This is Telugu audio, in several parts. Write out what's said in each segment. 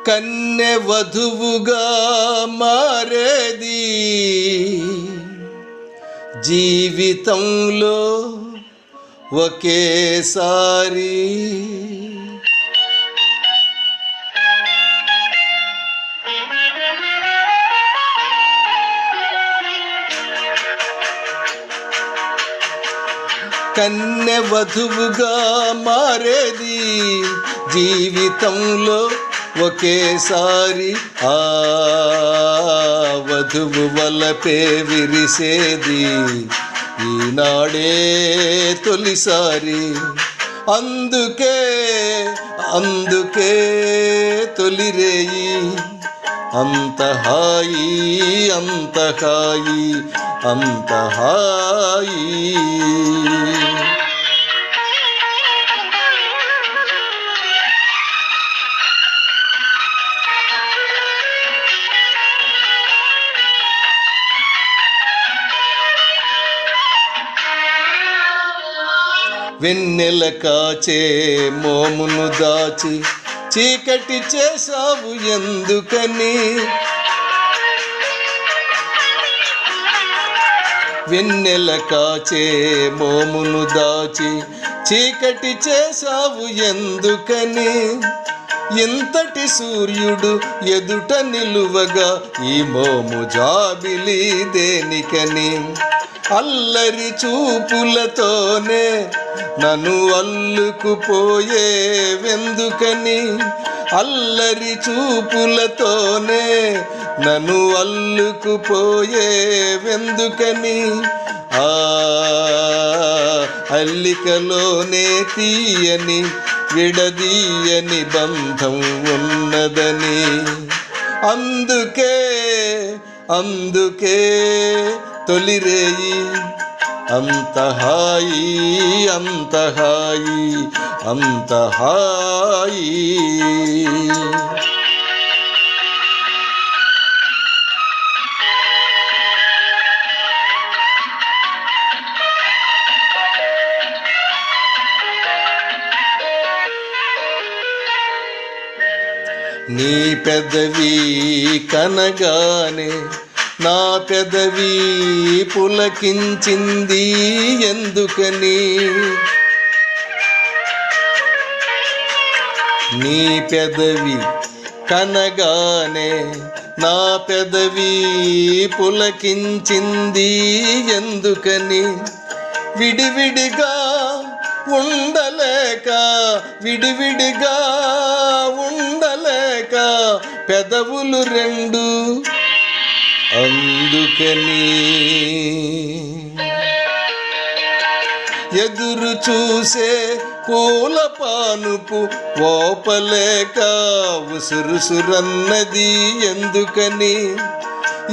కన్నె వధువుగా మారేది జీవితంలో ఒకేసారి. కన్నె వధువుగా మారేది జీవితంలో ఒకేసారి. ఆ వధువు వలపే విరిసేది ఈనాడే తొలిసారి. అందుకే తొలిరేయి అంత హాయి, అంత హాయి, అంత హాయి. వెన్నెల కాచే మోమును దాచి చీకటి చేసావు ఎందుకని. వెన్నెల కాచే మోమును దాచి చీకటి చేసావు ఎందుకని. ఇంతటి సూర్యుడు ఎదుట నిలువగా ఈ మోము జాబిలి దేనికని. అల్లరి చూపులతోనే నన్ను అల్లుకుపోయే వెందుకని. అల్లరి చూపులతోనే నన్ను అల్లుకుపోయే వెందుకని. ఆ అల్లికలోనే తీయని విడదీయని బంధం ఉన్నదని. అందుకే తొలిరేయి అంత హాయి, అంత హాయి, అంత హాయి. నీ పెదవి కనగానే నా పెదవి పులకించింది ఎందుకని. నీ పెదవి కనగానే నా పెదవి పులకించింది ఎందుకని. విడివిడిగా ఉండలేక పెదవులు రెండు అందుకని. ఎదురు చూసే పూల పానుపు ఓపలేక ఉసురుసురన్నది ఎందుకని.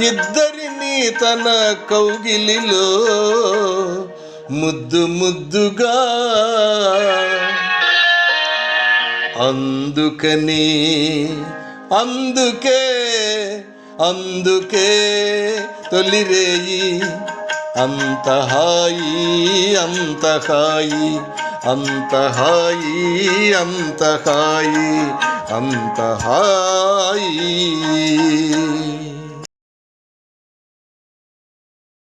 ఇద్దరిని తన కౌగిలిలో ముద్దుగా అందుకే తొలిరేయి అంత హాయి, అంత హాయి, అంత హాయి, అంత హాయి, అంత హాయి.